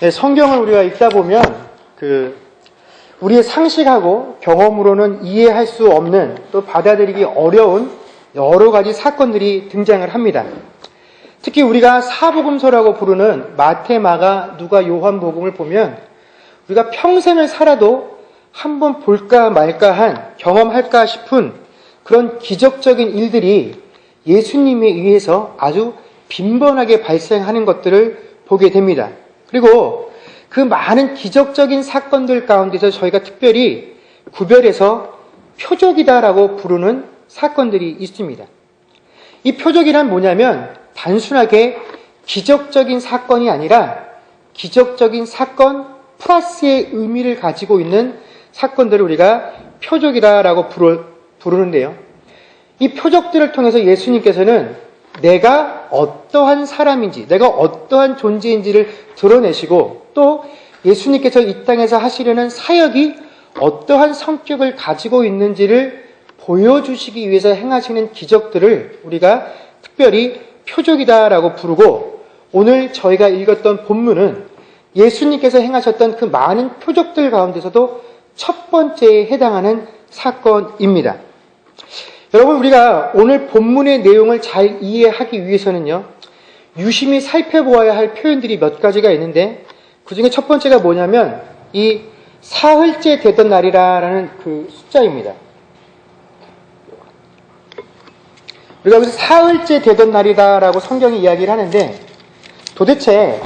네, 성경을 우리가 읽다 보면 우리의 상식하고 경험으로는 이해할 수 없는 또 받아들이기 어려운 여러 가지 사건들이 등장을 합니다. 특히 우리가 사복음서라고 부르는 마태, 마가, 누가, 요한복음을 보면 우리가 평생을 살아도 한번 볼까 말까한, 경험할까 싶은 그런 기적적인 일들이 예수님에 의해서 아주 빈번하게 발생하는 것들을 보게 됩니다. 그리고 그 많은 기적적인 사건들 가운데서 저희가 특별히 구별해서 표적이다라고 부르는 사건들이 있습니다. 이 표적이란 뭐냐면 단순하게 기적적인 사건이 아니라 기적적인 사건 플러스의 의미를 가지고 있는 사건들을 우리가 표적이다라고 부르는데요. 이 표적들을 통해서 예수님께서는 내가 어떠한 사람인지, 내가 어떠한 존재인지를 드러내시고 또 예수님께서 이 땅에서 하시려는 사역이 어떠한 성격을 가지고 있는지를 보여주시기 위해서 행하시는 기적들을 우리가 특별히 표적이다라고 부르고, 오늘 저희가 읽었던 본문은 예수님께서 행하셨던 그 많은 표적들 가운데서도 첫 번째에 해당하는 사건입니다. 여러분, 우리가 오늘 본문의 내용을 잘 이해하기 위해서는요, 유심히 살펴보아야 할 표현들이 몇 가지가 있는데, 그 중에 첫 번째가 뭐냐면 이 사흘째 되던 날이라는 그 숫자입니다. 우리가 여기서 사흘째 되던 날이다라고 성경이 이야기를 하는데, 도대체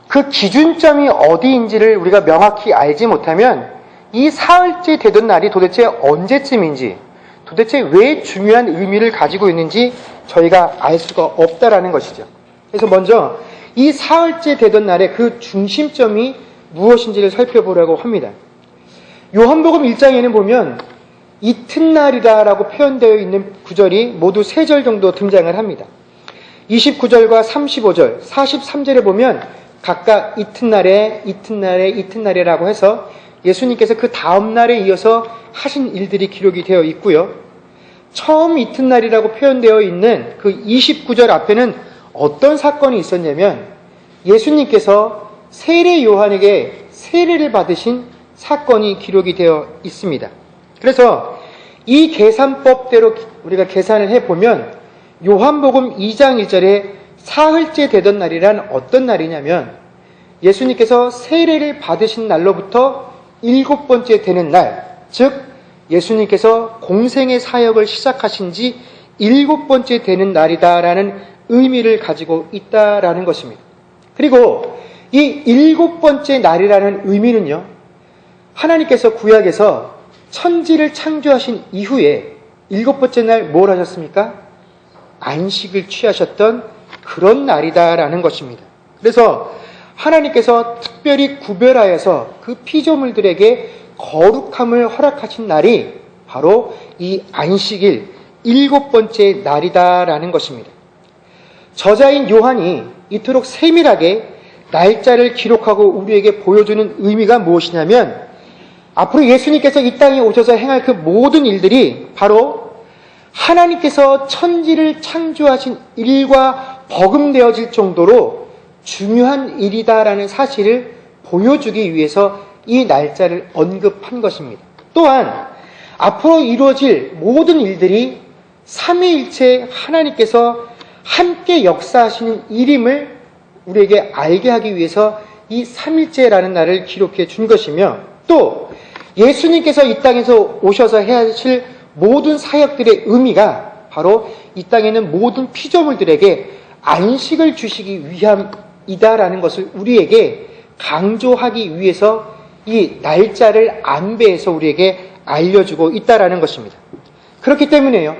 그 기준점이 어디인지를 우리가 명확히 알지 못하면 이 사흘째 되던 날이 도대체 언제쯤인지, 도대체 왜 중요한 의미를 가지고 있는지 저희가 알 수가 없다라는 것이죠. 그래서 먼저 이 사흘째 되던 날의 그 중심점이 무엇인지를 살펴보려고 합니다. 요한복음 1장에는 보면 이튿날이다라고 표현되어 있는 구절이 모두 3절 정도 등장을 합니다. 29절과 35절, 43절에 보면 각각 이튿날에, 이튿날에, 이튿날에라고 해서 예수님께서 그 다음 날에 이어서 하신 일들이 기록이 되어 있고요. 처음 이튿날이라고 표현되어 있는 그 29절 앞에는 어떤 사건이 있었냐면 예수님께서 세례 요한에게 세례를 받으신 사건이 기록이 되어 있습니다. 그래서 이 계산법대로 우리가 계산을 해보면 요한복음 2장 1절에 사흘째 되던 날이란 어떤 날이냐면 예수님께서 세례를 받으신 날로부터 7번째 되는 날, 즉 예수님께서 공생의 사역을 시작하신 지 7번째 되는 날이다라는 의미를 가지고 있다라는 것입니다. 그리고 이 7번째 날이라는 의미는요, 하나님께서 구약에서 천지를 창조하신 이후에 7번째 날 뭘 하셨습니까? 안식을 취하셨던 그런 날이다라는 것입니다. 그래서 하나님께서 특별히 구별하여서 그 피조물들에게 거룩함을 허락하신 날이 바로 이 안식일 7번째 날이다라는 것입니다. 저자인 요한이 이토록 세밀하게 날짜를 기록하고 우리에게 보여주는 의미가 무엇이냐면 앞으로 예수님께서 이 땅에 오셔서 행할 그 모든 일들이 바로 하나님께서 천지를 창조하신 일과 버금되어질 정도로 중요한 일이다라는 사실을 보여주기 위해서 이 날짜를 언급한 것입니다. 또한 앞으로 이루어질 모든 일들이 삼위일체 하나님께서 함께 역사하시는 일임을 우리에게 알게 하기 위해서 이 삼일째라는 날을 기록해 준 것이며, 또 예수님께서 이 땅에서 오셔서 해야 하실 모든 사역들의 의미가 바로 이 땅에 있는 모든 피조물들에게 안식을 주시기 위함이다라는 것을 우리에게 강조하기 위해서 이 날짜를 안배해서 우리에게 알려주고 있다라는 것입니다. 그렇기 때문에요,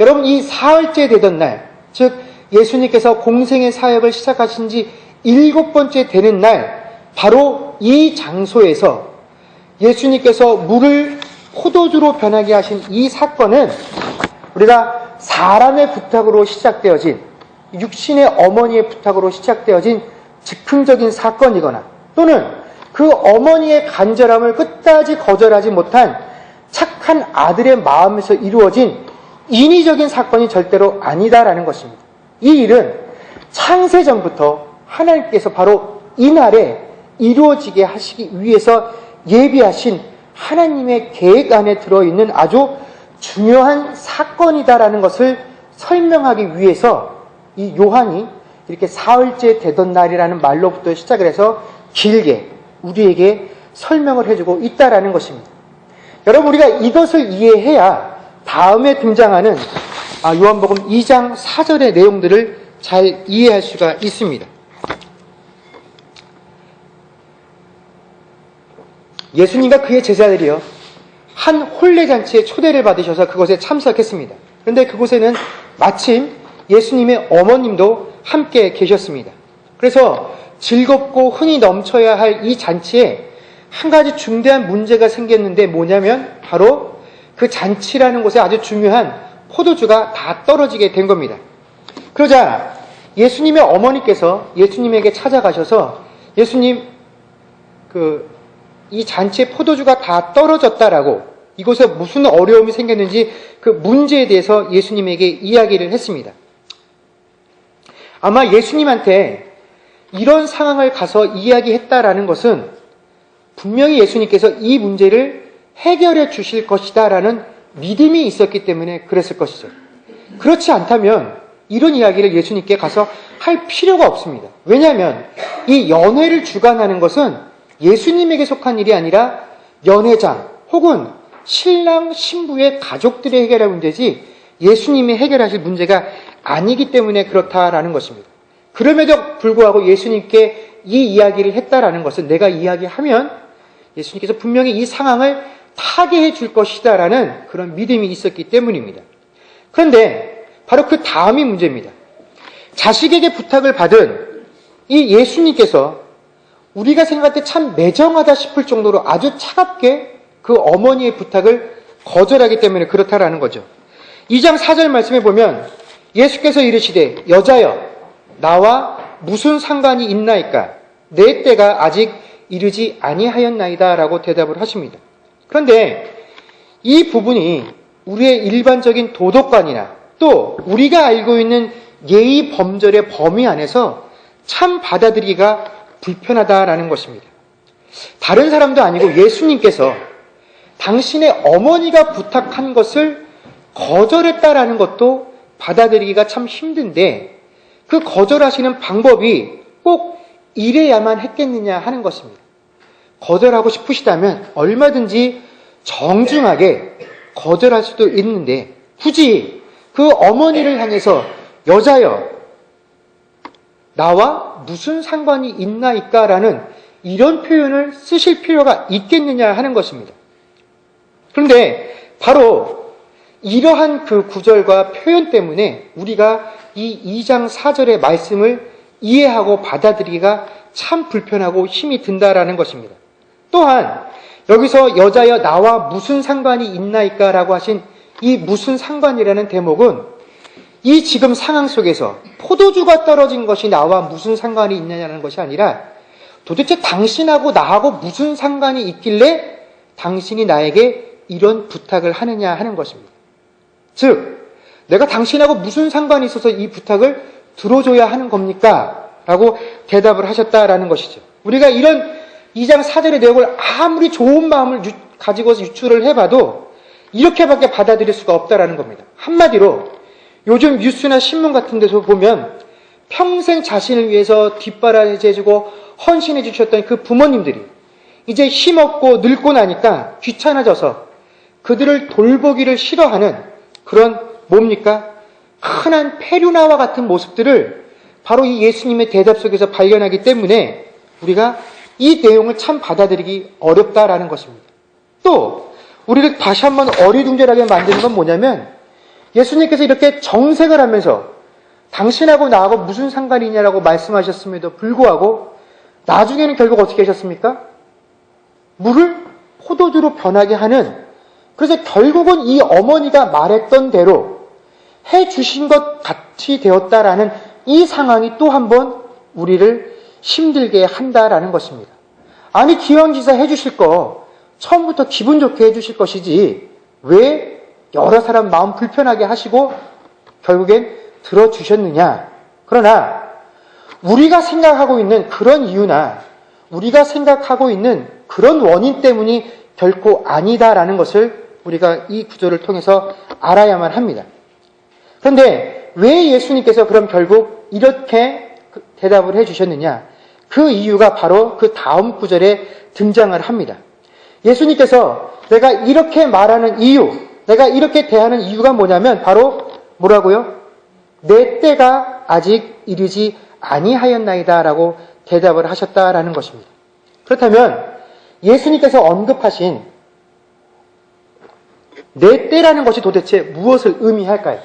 여러분, 이 사흘째 되던 날, 즉 예수님께서 공생의 사역을 시작하신 지 7번째 되는 날, 바로 이 장소에서 예수님께서 물을 포도주로 변하게 하신 이 사건은 우리가 사람의 부탁으로 시작되어진, 육신의 어머니의 부탁으로 시작되어진 즉흥적인 사건이거나 또는 그 어머니의 간절함을 끝까지 거절하지 못한 착한 아들의 마음에서 이루어진 인위적인 사건이 절대로 아니다라는 것입니다. 이 일은 창세전부터 하나님께서 바로 이날에 이루어지게 하시기 위해서 예비하신 하나님의 계획 안에 들어있는 아주 중요한 사건이다라는 것을 설명하기 위해서 이 요한이 이렇게 사흘째 되던 날이라는 말로부터 시작을 해서 길게 우리에게 설명을 해주고 있다라는 것입니다. 여러분, 우리가 이것을 이해해야 다음에 등장하는 요한복음 2장 4절의 내용들을 잘 이해할 수가 있습니다. 예수님과 그의 제자들이요, 한 혼례잔치에 초대를 받으셔서 그곳에 참석했습니다. 그런데 그곳에는 마침 예수님의 어머님도 함께 계셨습니다. 그래서 즐겁고 흥이 넘쳐야 할 이 잔치에 한 가지 중대한 문제가 생겼는데 뭐냐면 바로 그 잔치라는 곳에 아주 중요한 포도주가 다 떨어지게 된 겁니다. 그러자 예수님의 어머니께서 예수님에게 찾아가셔서 예수님, 이 잔치에 포도주가 다 떨어졌다라고, 이곳에 무슨 어려움이 생겼는지 그 문제에 대해서 예수님에게 이야기를 했습니다. 아마 예수님한테 이런 상황을 가서 이야기했다라는 것은 분명히 예수님께서 이 문제를 해결해 주실 것이다라는 믿음이 있었기 때문에 그랬을 것이죠. 그렇지 않다면 이런 이야기를 예수님께 가서 할 필요가 없습니다. 왜냐하면 이 연회를 주관하는 것은 예수님에게 속한 일이 아니라 연회장 혹은 신랑 신부의 가족들이 해결할 문제지 예수님이 해결하실 문제가 아니기 때문에 그렇다라는 것입니다. 그럼에도 불구하고 예수님께 이 이야기를 했다라는 것은 내가 이야기하면 예수님께서 분명히 이 상황을 타개해 줄 것이다라는 그런 믿음이 있었기 때문입니다. 그런데 바로 그 다음이 문제입니다. 자식에게 부탁을 받은 이 예수님께서 우리가 생각할 때 참 매정하다 싶을 정도로 아주 차갑게 그 어머니의 부탁을 거절하기 때문에 그렇다라는 거죠. 2장 4절 말씀에 보면 예수께서 이르시되 여자여 나와 무슨 상관이 있나이까 내 때가 아직 이르지 아니하였나이다 라고 대답을 하십니다. 그런데 이 부분이 우리의 일반적인 도덕관이나 또 우리가 알고 있는 예의 범절의 범위 안에서 참 받아들이기가 불편하다라는 것입니다. 다른 사람도 아니고 예수님께서 당신의 어머니가 부탁한 것을 거절했다라는 것도 받아들이기가 참 힘든데 그 거절하시는 방법이 꼭 이래야만 했겠느냐 하는 것입니다. 거절하고 싶으시다면 얼마든지 정중하게 거절할 수도 있는데 굳이 그 어머니를 향해서 여자여 나와 무슨 상관이 있나이까 라는 이런 표현을 쓰실 필요가 있겠느냐 하는 것입니다. 그런데 바로 이러한 그 구절과 표현 때문에 우리가 이 2장 4절의 말씀을 이해하고 받아들이기가 참 불편하고 힘이 든다라는 것입니다. 또한 여기서 여자여 나와 무슨 상관이 있나이까 라고 하신 이 무슨 상관이라는 대목은 이 지금 상황 속에서 포도주가 떨어진 것이 나와 무슨 상관이 있느냐는 것이 아니라 도대체 당신하고 나하고 무슨 상관이 있길래 당신이 나에게 이런 부탁을 하느냐 하는 것입니다. 즉 내가 당신하고 무슨 상관이 있어서 이 부탁을 들어줘야 하는 겁니까? 라고 대답을 하셨다라는 것이죠. 우리가 이런 2장 4절의 내용을 아무리 좋은 마음을 가지고서 유추를 해봐도 이렇게밖에 받아들일 수가 없다라는 겁니다. 한마디로 요즘 뉴스나 신문 같은 데서 보면 평생 자신을 위해서 뒷바라지해주고 헌신해 주셨던 그 부모님들이 이제 힘없고 늙고 나니까 귀찮아져서 그들을 돌보기를 싫어하는 그런 뭡니까? 흔한 페류나와 같은 모습들을 바로 이 예수님의 대답 속에서 발견하기 때문에 우리가 이 내용을 참 받아들이기 어렵다라는 것입니다. 또 우리를 다시 한번 어리둥절하게 만드는 건 뭐냐면 예수님께서 이렇게 정색을 하면서 당신하고 나하고 무슨 상관이 있냐라고 말씀하셨음에도 불구하고 나중에는 결국 어떻게 하셨습니까? 물을 포도주로 변하게 하는, 그래서 결국은 이 어머니가 말했던 대로 해주신 것 같이 되었다라는 이 상황이 또 한 번 우리를 힘들게 한다라는 것입니다. 아니 기왕지사 해주실 거 처음부터 기분 좋게 해주실 것이지 왜 여러 사람 마음 불편하게 하시고 결국엔 들어주셨느냐. 그러나 우리가 생각하고 있는 그런 이유나 우리가 생각하고 있는 그런 원인 때문이 결코 아니다라는 것을 우리가 이 구절을 통해서 알아야만 합니다. 그런데 왜 예수님께서 그럼 결국 이렇게 대답을 해주셨느냐? 그 이유가 바로 그 다음 구절에 등장을 합니다. 예수님께서 내가 이렇게 말하는 이유, 내가 이렇게 대하는 이유가 뭐냐면 바로 뭐라고요? 내 때가 아직 이르지 아니하였나이다 라고 대답을 하셨다라는 것입니다. 그렇다면 예수님께서 언급하신 내 때라는 것이 도대체 무엇을 의미할까요?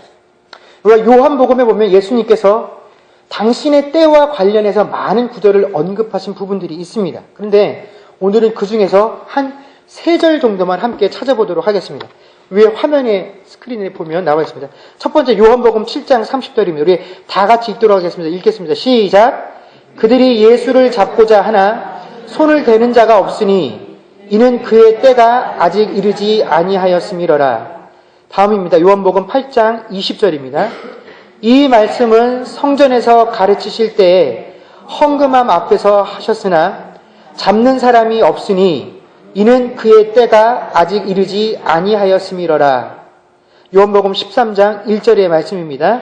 우리가 요한복음에 보면 예수님께서 당신의 때와 관련해서 많은 구절을 언급하신 부분들이 있습니다. 그런데 오늘은 그 중에서 한 3절 정도만 함께 찾아보도록 하겠습니다. 위에 화면에 스크린에 보면 나와 있습니다. 첫 번째 요한복음 7장 30절입니다. 우리 다 같이 읽도록 하겠습니다. 읽겠습니다. 시작! 그들이 예수를 잡고자 하나 손을 대는 자가 없으니 이는 그의 때가 아직 이르지 아니하였음이러라. 다음입니다. 요한복음 8장 20절입니다. 이 말씀은 성전에서 가르치실 때에 헌금함 앞에서 하셨으나 잡는 사람이 없으니 이는 그의 때가 아직 이르지 아니하였음이러라. 요한복음 13장 1절의 말씀입니다.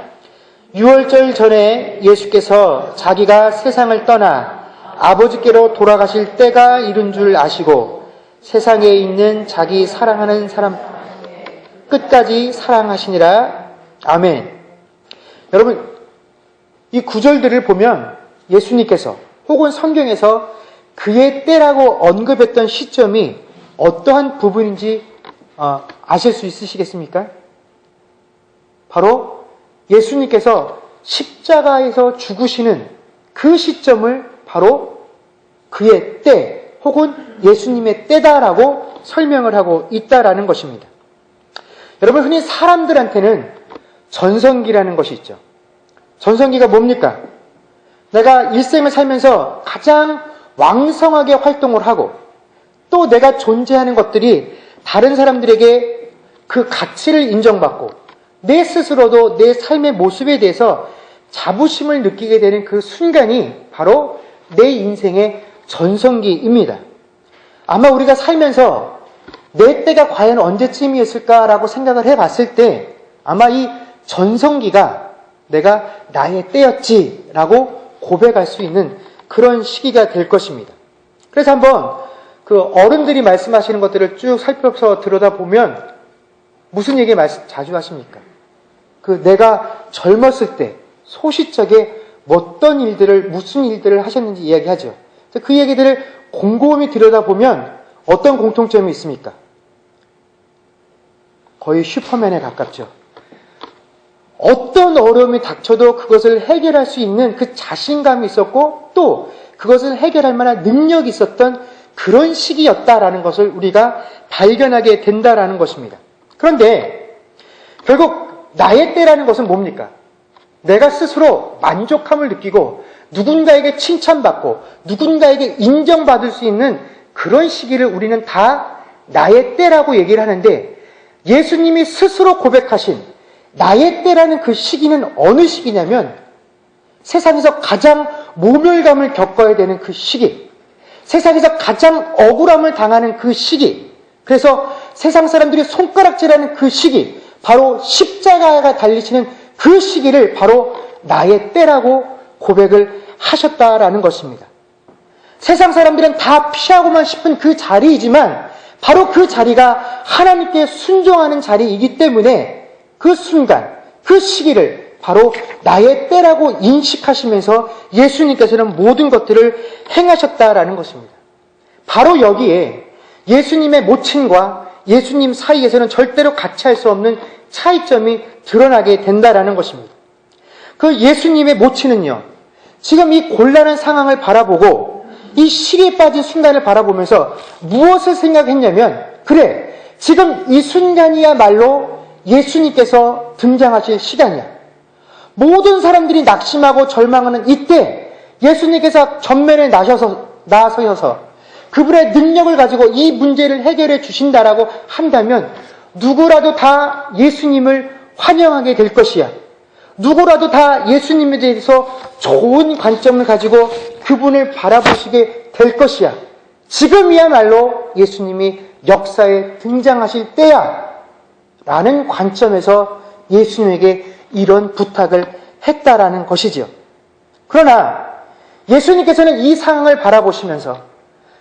유월절 전에 예수께서 자기가 세상을 떠나 아버지께로 돌아가실 때가 이른 줄 아시고 세상에 있는 자기 사랑하는 사람 끝까지 사랑하시니라. 아멘. 여러분, 이 구절들을 보면 예수님께서 혹은 성경에서 그의 때라고 언급했던 시점이 어떠한 부분인지 아실 수 있으시겠습니까? 바로 예수님께서 십자가에서 죽으시는 그 시점을 바로 그의 때 혹은 예수님의 때다라고 설명을 하고 있다라는 것입니다. 여러분, 흔히 사람들한테는 전성기라는 것이 있죠. 전성기가 뭡니까? 내가 일생을 살면서 가장 왕성하게 활동을 하고 또 내가 존재하는 것들이 다른 사람들에게 그 가치를 인정받고 내 스스로도 내 삶의 모습에 대해서 자부심을 느끼게 되는 그 순간이 바로 내 인생의 전성기입니다. 아마 우리가 살면서 내 때가 과연 언제쯤이었을까라고 생각을 해봤을 때 아마 이 전성기가 내가 나의 때였지라고 고백할 수 있는 그런 시기가 될 것입니다. 그래서 한번 그 어른들이 말씀하시는 것들을 쭉 살펴서 들여다보면 무슨 얘기 자주 하십니까? 그 내가 젊었을 때 소시적에 어떤 일들을 무슨 일들을 하셨는지 이야기하죠. 그 얘기들을 곰곰이 들여다보면 어떤 공통점이 있습니까? 거의 슈퍼맨에 가깝죠. 어떤 어려움이 닥쳐도 그것을 해결할 수 있는 그 자신감이 있었고 또 그것을 해결할 만한 능력이 있었던 그런 시기였다라는 것을 우리가 발견하게 된다라는 것입니다. 그런데 결국 나의 때라는 것은 뭡니까? 내가 스스로 만족함을 느끼고 누군가에게 칭찬받고 누군가에게 인정받을 수 있는 그런 시기를 우리는 다 나의 때라고 얘기를 하는데 예수님이 스스로 고백하신 나의 때라는 그 시기는 어느 시기냐면 세상에서 가장 모멸감을 겪어야 되는 그 시기, 세상에서 가장 억울함을 당하는 그 시기, 그래서 세상 사람들이 손가락질하는 그 시기, 바로 십자가가 달리시는 그 시기를 바로 나의 때라고 고백을 하셨다라는 것입니다. 세상 사람들은 다 피하고만 싶은 그 자리이지만 바로 그 자리가 하나님께 순종하는 자리이기 때문에 그 순간, 그 시기를 바로 나의 때라고 인식하시면서 예수님께서는 모든 것들을 행하셨다라는 것입니다. 바로 여기에 예수님의 모친과 예수님 사이에서는 절대로 같이 할 수 없는 차이점이 드러나게 된다라는 것입니다. 그 예수님의 모친은요, 지금 이 곤란한 상황을 바라보고 이 시기에 빠진 순간을 바라보면서 무엇을 생각했냐면, 그래, 지금 이 순간이야말로 예수님께서 등장하실 시간이야. 모든 사람들이 낙심하고 절망하는 이때 예수님께서 전면에 나서셔서 그분의 능력을 가지고 이 문제를 해결해 주신다라고 한다면 누구라도 다 예수님을 환영하게 될 것이야. 누구라도 다 예수님에 대해서 좋은 관점을 가지고 그분을 바라보시게 될 것이야. 지금이야말로 예수님이 역사에 등장하실 때야. 라는 관점에서 예수님에게 이런 부탁을 했다라는 것이지요. 그러나 예수님께서는 이 상황을 바라보시면서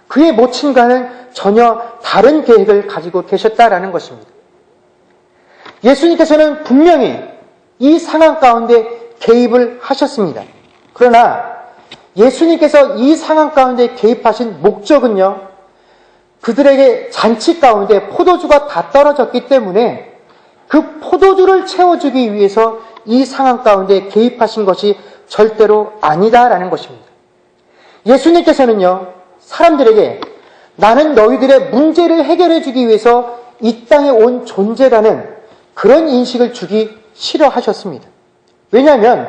그의 모친과는 전혀 다른 계획을 가지고 계셨다라는 것입니다. 예수님께서는 분명히 이 상황 가운데 개입을 하셨습니다. 그러나 예수님께서 이 상황 가운데 개입하신 목적은요, 그들에게 잔치 가운데 포도주가 다 떨어졌기 때문에 그 포도주를 채워주기 위해서 이 상황 가운데 개입하신 것이 절대로 아니다라는 것입니다. 예수님께서는요, 사람들에게 나는 너희들의 문제를 해결해 주기 위해서 이 땅에 온 존재라는 그런 인식을 주기 싫어하셨습니다. 왜냐하면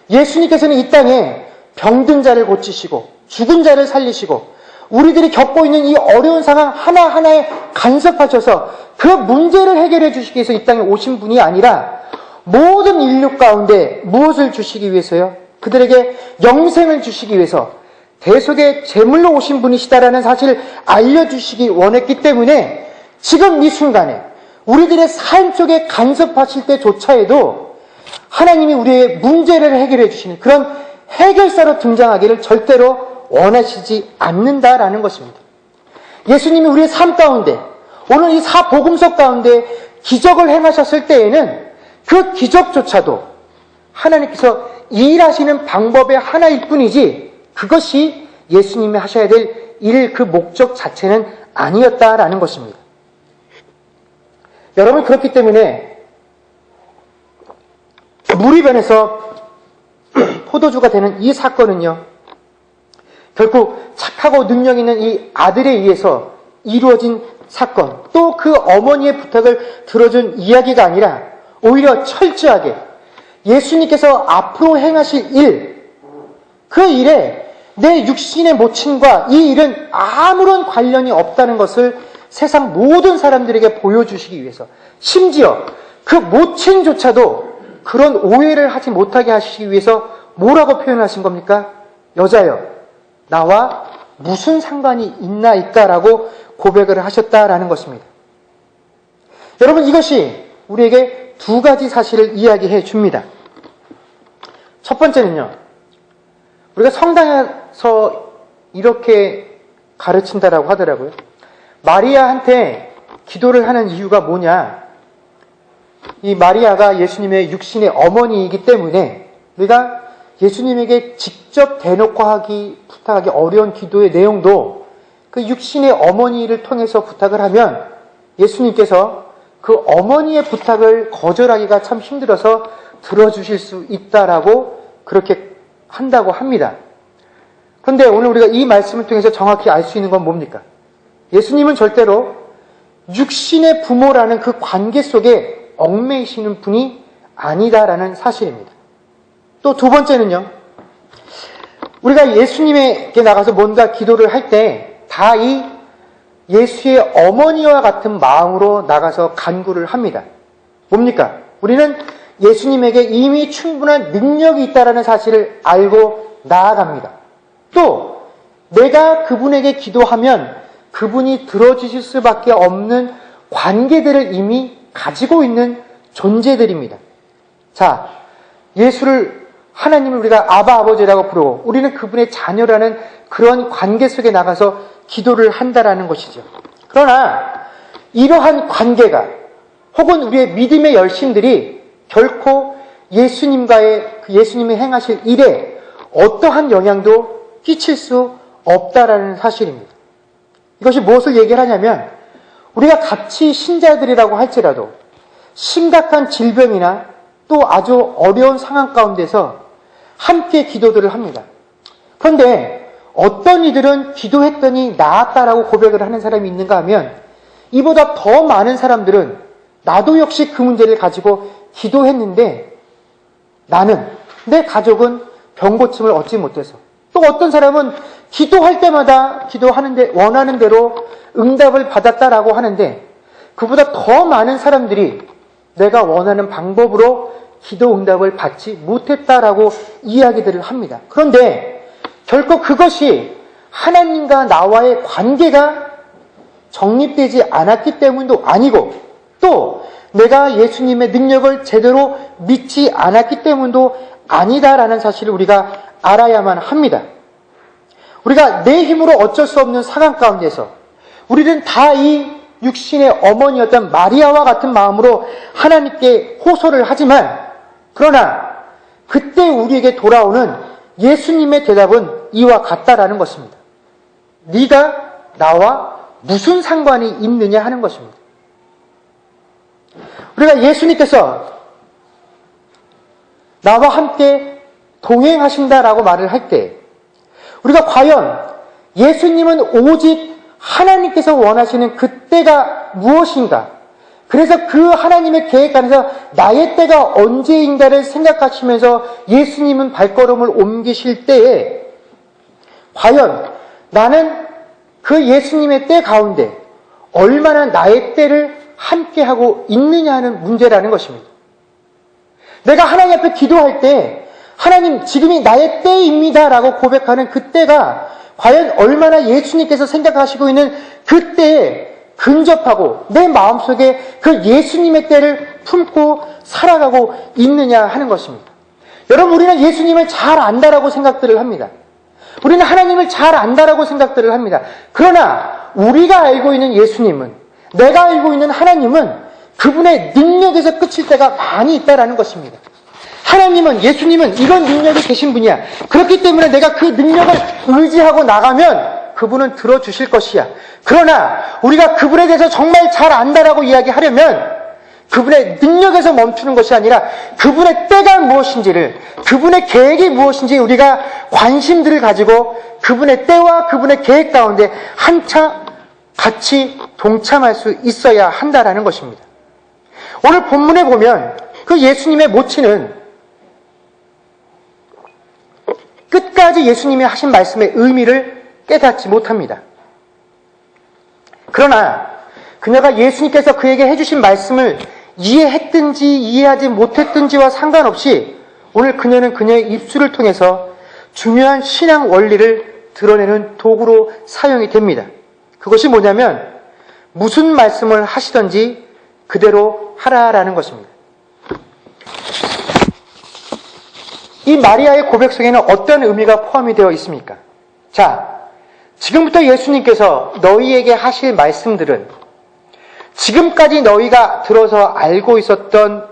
예수님께서는 이 땅에 병든 자를 고치시고 죽은 자를 살리시고 우리들이 겪고 있는 이 어려운 상황 하나하나에 간섭하셔서 그 문제를 해결해 주시기 위해서 이 땅에 오신 분이 아니라 모든 인류 가운데 무엇을 주시기 위해서요? 그들에게 영생을 주시기 위해서 대속의 제물로 오신 분이시다라는 사실을 알려주시기 원했기 때문에 지금 이 순간에 우리들의 삶 속에 간섭하실 때조차에도 하나님이 우리의 문제를 해결해 주시는 그런 해결사로 등장하기를 절대로 원하시지 않는다라는 것입니다. 예수님이 우리의 삶 가운데 오늘 이 사복음서 가운데 기적을 행하셨을 때에는 그 기적조차도 하나님께서 일하시는 방법의 하나일 뿐이지 그것이 예수님이 하셔야 될 일 그 목적 자체는 아니었다라는 것입니다. 여러분, 그렇기 때문에 물이 변해서 포도주가 되는 이 사건은요, 결국 착하고 능력 있는 이 아들에 의해서 이루어진 사건, 또 그 어머니의 부탁을 들어준 이야기가 아니라 오히려 철저하게 예수님께서 앞으로 행하실 일, 그 일에 내 육신의 모친과 이 일은 아무런 관련이 없다는 것을 세상 모든 사람들에게 보여주시기 위해서, 심지어 그 모친조차도 그런 오해를 하지 못하게 하시기 위해서 뭐라고 표현하신 겁니까? 여자여, 나와 무슨 상관이 있나이까라고 고백을 하셨다라는 것입니다. 여러분, 이것이 우리에게 두 가지 사실을 이야기해 줍니다. 첫 번째는요, 우리가 성당에서 이렇게 가르친다라고 하더라고요. 마리아한테 기도를 하는 이유가 뭐냐? 이 마리아가 예수님의 육신의 어머니이기 때문에 우리가 예수님에게 직접 대놓고 부탁하기 어려운 기도의 내용도 그 육신의 어머니를 통해서 부탁을 하면 예수님께서 그 어머니의 부탁을 거절하기가 참 힘들어서 들어주실 수 있다라고 그렇게 한다고 합니다. 그런데 오늘 우리가 이 말씀을 통해서 정확히 알 수 있는 건 뭡니까? 예수님은 절대로 육신의 부모라는 그 관계 속에 얽매이시는 분이 아니다라는 사실입니다. 또 두 번째는요, 우리가 예수님에게 나가서 뭔가 기도를 할 때 다 이 예수의 어머니와 같은 마음으로 나가서 간구를 합니다. 뭡니까? 우리는 예수님에게 이미 충분한 능력이 있다는 사실을 알고 나아갑니다. 또 내가 그분에게 기도하면 그분이 들어주실 수밖에 없는 관계들을 이미 가지고 있는 존재들입니다. 자, 하나님을 우리가 아바 아버지라고 부르고 우리는 그분의 자녀라는 그런 관계 속에 나가서 기도를 한다라는 것이죠. 그러나 이러한 관계가 혹은 우리의 믿음의 열심들이 결코 예수님이 행하실 일에 어떠한 영향도 끼칠 수 없다라는 사실입니다. 이것이 무엇을 얘기하냐면 우리가 같이 신자들이라고 할지라도 심각한 질병이나 또 아주 어려운 상황 가운데서 함께 기도들을 합니다. 그런데 어떤 이들은 기도했더니 나았다라고 고백을 하는 사람이 있는가 하면 이보다 더 많은 사람들은 나도 역시 그 문제를 가지고 기도했는데 내 가족은 병 고침을 얻지 못해서, 또 어떤 사람은 기도할 때마다 기도하는데 원하는 대로 응답을 받았다라고 하는데 그보다 더 많은 사람들이 내가 원하는 방법으로 기도 응답을 받지 못했다라고 이야기들을 합니다. 그런데 결코 그것이 하나님과 나와의 관계가 정립되지 않았기 때문도 아니고, 또 내가 예수님의 능력을 제대로 믿지 않았기 때문도 아니다라는 사실을 우리가 알아야만 합니다. 우리가 내 힘으로 어쩔 수 없는 상황 가운데서 우리는 다 이 육신의 어머니였던 마리아와 같은 마음으로 하나님께 호소를 하지만, 그러나 그때 우리에게 돌아오는 예수님의 대답은 이와 같다라는 것입니다. 네가 나와 무슨 상관이 있느냐 하는 것입니다. 우리가 예수님께서 나와 함께 동행하신다라고 말을 할 때, 우리가 과연 예수님은 오직 하나님께서 원하시는 그 때가 무엇인가, 그래서 그 하나님의 계획 안에서 나의 때가 언제인가를 생각하시면서 예수님은 발걸음을 옮기실 때에 과연 나는 그 예수님의 때 가운데 얼마나 나의 때를 함께하고 있느냐 하는 문제라는 것입니다. 내가 하나님 앞에 기도할 때 하나님 지금이 나의 때입니다 라고 고백하는 그 때가 과연 얼마나 예수님께서 생각하시고 있는 그 때에 근접하고 내 마음속에 그 예수님의 때를 품고 살아가고 있느냐 하는 것입니다. 여러분, 우리는 예수님을 잘 안다라고 생각들을 합니다. 우리는 하나님을 잘 안다라고 생각들을 합니다. 그러나 우리가 알고 있는 예수님은, 내가 알고 있는 하나님은 그분의 능력에서 끝일 때가 많이 있다라는 것입니다. 하나님은, 예수님은 이런 능력이 계신 분이야. 그렇기 때문에 내가 그 능력을 의지하고 나가면 그분은 들어주실 것이야. 그러나 우리가 그분에 대해서 정말 잘 안다라고 이야기하려면 그분의 능력에서 멈추는 것이 아니라 그분의 때가 무엇인지를, 그분의 계획이 무엇인지 우리가 관심들을 가지고 그분의 때와 그분의 계획 가운데 한차 같이 동참할 수 있어야 한다라는 것입니다. 오늘 본문에 보면 그 예수님의 모친은 끝까지 예수님이 하신 말씀의 의미를 깨닫지 못합니다. 그러나 그녀가 예수님께서 그에게 해주신 말씀을 이해했든지 이해하지 못했든지와 상관없이 오늘 그녀는 그녀의 입술을 통해서 중요한 신앙 원리를 드러내는 도구로 사용이 됩니다. 그것이 뭐냐면 무슨 말씀을 하시든지 그대로 하라라는 것입니다. 이 마리아의 고백 속에는 어떤 의미가 포함이 되어 있습니까? 자, 지금부터 예수님께서 너희에게 하실 말씀들은 지금까지 너희가 들어서 알고 있었던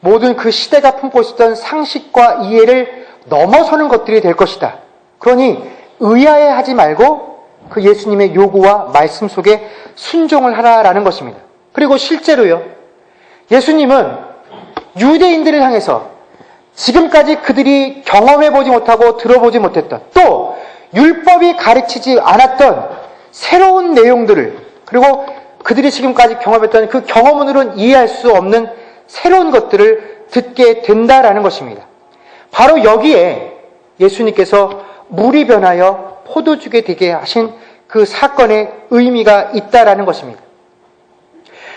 모든 그 시대가 품고 있었던 상식과 이해를 넘어서는 것들이 될 것이다. 그러니 의아해하지 말고 그 예수님의 요구와 말씀 속에 순종을 하라라는 것입니다. 그리고 실제로요, 예수님은 유대인들을 향해서 지금까지 그들이 경험해보지 못하고 들어보지 못했던, 또 율법이 가르치지 않았던 새로운 내용들을, 그리고 그들이 지금까지 경험했던 그 경험으로는 이해할 수 없는 새로운 것들을 듣게 된다라는 것입니다. 바로 여기에 예수님께서 물이 변하여 포도주가 되게 하신 그 사건의 의미가 있다라는 것입니다.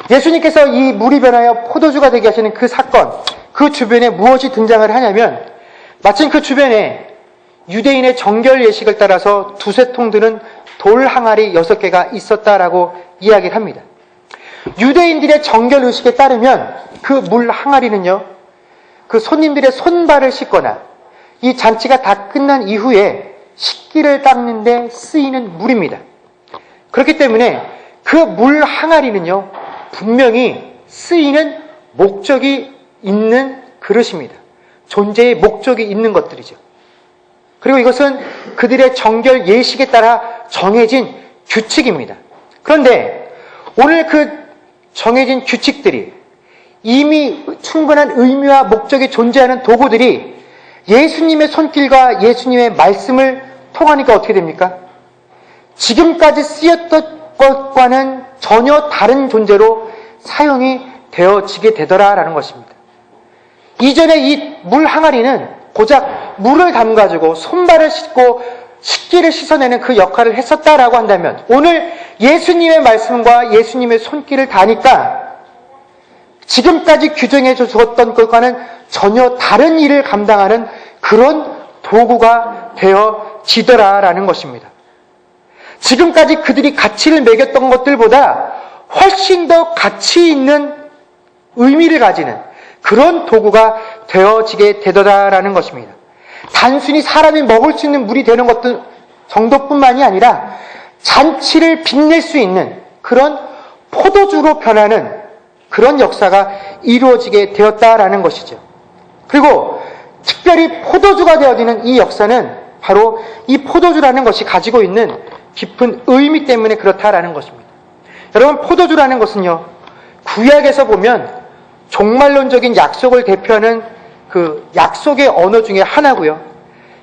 예수님께서 이 물이 변하여 포도주가 되게 하시는 그 사건, 그 주변에 무엇이 등장을 하냐면 마침 그 주변에 유대인의 정결 예식을 따라서 두세 통 드는 돌 항아리 6개가 있었다라고 이야기를 합니다. 유대인들의 정결 의식에 따르면 그 물 항아리는요, 그 손님들의 손발을 씻거나 이 잔치가 다 끝난 이후에 식기를 닦는 데 쓰이는 물입니다. 그렇기 때문에 그 물 항아리는요, 분명히 쓰이는 목적이 있는 그릇입니다. 존재의 목적이 있는 것들이죠. 그리고 이것은 그들의 정결 예식에 따라 정해진 규칙입니다. 그런데 오늘 그 정해진 규칙들이, 이미 충분한 의미와 목적이 존재하는 도구들이 예수님의 손길과 예수님의 말씀을 통하니까 어떻게 됩니까? 지금까지 쓰였던 것과는 전혀 다른 존재로 사용이 되어지게 되더라라는 것입니다. 이전에 이 물 항아리는 고작 물을 담가지고 손발을 씻고 식기를 씻어내는 그 역할을 했었다라고 한다면, 오늘 예수님의 말씀과 예수님의 손길을 다니까 지금까지 규정해 주었던 것과는 전혀 다른 일을 감당하는 그런 도구가 되어지더라라는 것입니다. 지금까지 그들이 가치를 매겼던 것들보다 훨씬 더 가치 있는 의미를 가지는 그런 도구가 되어지게 되더라라는 것입니다. 단순히 사람이 먹을 수 있는 물이 되는 것들 정도뿐만이 아니라 잔치를 빛낼 수 있는 그런 포도주로 변하는 그런 역사가 이루어지게 되었다라는 것이죠. 그리고 특별히 포도주가 되어지는 이 역사는 바로 이 포도주라는 것이 가지고 있는 깊은 의미 때문에 그렇다라는 것입니다. 여러분, 포도주라는 것은요, 구약에서 보면 종말론적인 약속을 대표하는 그 약속의 언어 중에 하나고요.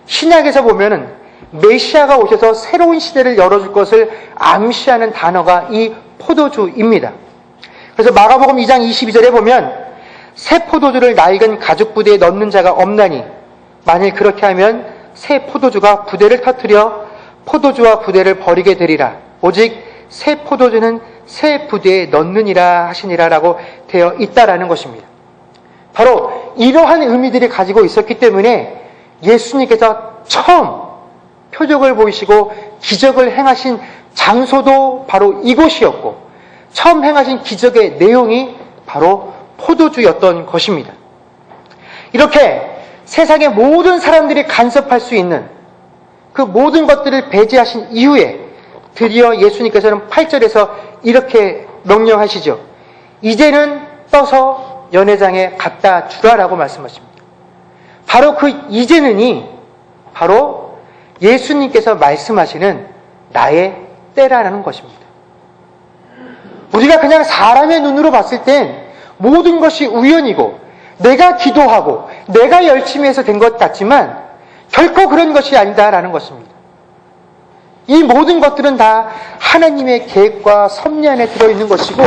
신약에서 보면은 메시아가 오셔서 새로운 시대를 열어줄 것을 암시하는 단어가 이 포도주입니다. 그래서 마가복음 2장 22절에 보면 새 포도주를 낡은 가죽 부대에 넣는 자가 없나니 만일 그렇게 하면 새 포도주가 부대를 터뜨려 포도주와 부대를 버리게 되리라. 오직 새 포도주는 새 부대에 넣느니라 하시니라 라고 되어 있다라는 것입니다. 바로 이러한 의미들이 가지고 있었기 때문에 예수님께서 처음 표적을 보이시고 기적을 행하신 장소도 바로 이곳이었고 처음 행하신 기적의 내용이 바로 포도주였던 것입니다. 이렇게 세상의 모든 사람들이 간섭할 수 있는 그 모든 것들을 배제하신 이후에 드디어 예수님께서는 8절에서 이렇게 명령하시죠. 이제는 떠서 연회장에 갖다 주라라고 말씀하십니다. 바로 그 이제는이 바로 예수님께서 말씀하시는 나의 때라는 것입니다. 우리가 그냥 사람의 눈으로 봤을 땐 모든 것이 우연이고 내가 기도하고 내가 열심히 해서 된 것 같지만 결코 그런 것이 아니다라는 것입니다. 이 모든 것들은 다 하나님의 계획과 섭리 안에 들어있는 것이고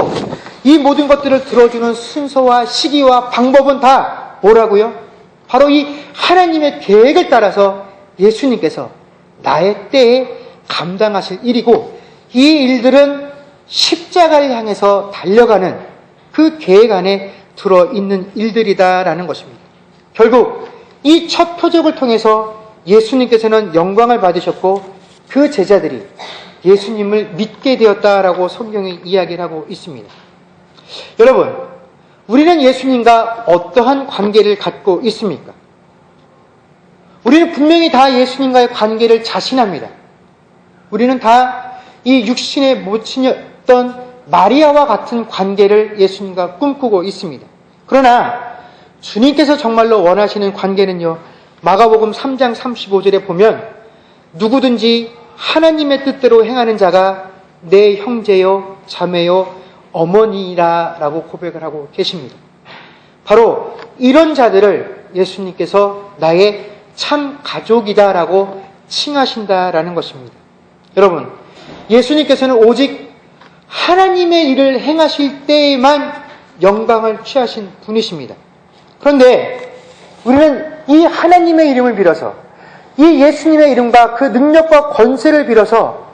이 모든 것들을 들어주는 순서와 시기와 방법은 다 뭐라고요? 바로 이 하나님의 계획을 따라서 예수님께서 나의 때에 감당하실 일이고 이 일들은 십자가를 향해서 달려가는 그 계획 안에 들어있는 일들이다라는 것입니다. 결국 이 첫 표적을 통해서 예수님께서는 영광을 받으셨고 그 제자들이 예수님을 믿게 되었다라고 성경이 이야기를 하고 있습니다. 여러분, 우리는 예수님과 어떠한 관계를 갖고 있습니까? 우리는 분명히 다 예수님과의 관계를 자신합니다. 우리는 다 이 육신의 모친이었던 마리아와 같은 관계를 예수님과 꿈꾸고 있습니다. 그러나 주님께서 정말로 원하시는 관계는요, 마가복음 3장 35절에 보면 누구든지 하나님의 뜻대로 행하는 자가 내 형제요, 자매요, 어머니라 라고 고백을 하고 계십니다. 바로 이런 자들을 예수님께서 나의 참 가족이다 라고 칭하신다라는 것입니다. 여러분, 예수님께서는 오직 하나님의 일을 행하실 때에만 영광을 취하신 분이십니다. 그런데 우리는 이 하나님의 이름을 빌어서 이 예수님의 이름과 그 능력과 권세를 빌어서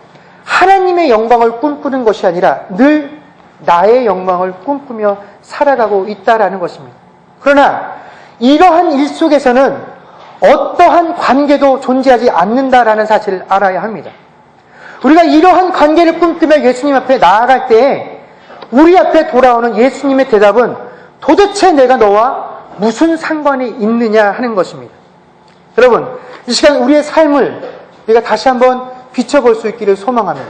하나님의 영광을 꿈꾸는 것이 아니라 늘 나의 영광을 꿈꾸며 살아가고 있다라는 것입니다. 그러나 이러한 일 속에서는 어떠한 관계도 존재하지 않는다라는 사실을 알아야 합니다. 우리가 이러한 관계를 꿈꾸며 예수님 앞에 나아갈 때 우리 앞에 돌아오는 예수님의 대답은 도대체 내가 너와 무슨 상관이 있느냐 하는 것입니다. 여러분, 이 시간 우리의 삶을 우리가 다시 한번 비춰볼 수 있기를 소망합니다.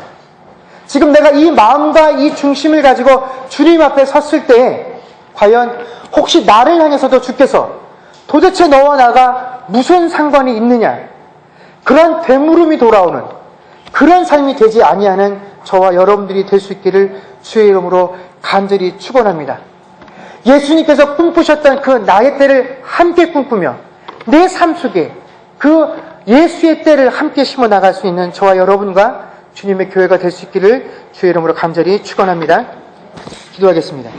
지금 내가 이 마음과 이 중심을 가지고 주님 앞에 섰을 때 과연 혹시 나를 향해서도 주께서 도대체 너와 나가 무슨 상관이 있느냐, 그런 되물음이 돌아오는 그런 삶이 되지 아니하는 저와 여러분들이 될 수 있기를 주의 이름으로 간절히 축원합니다. 예수님께서 꿈꾸셨던 그 나의 때를 함께 꿈꾸며 내 삶 속에 그 예수의 때를 함께 심어 나갈 수 있는 저와 여러분과 주님의 교회가 될 수 있기를 주의 이름으로 간절히 축원합니다. 기도하겠습니다.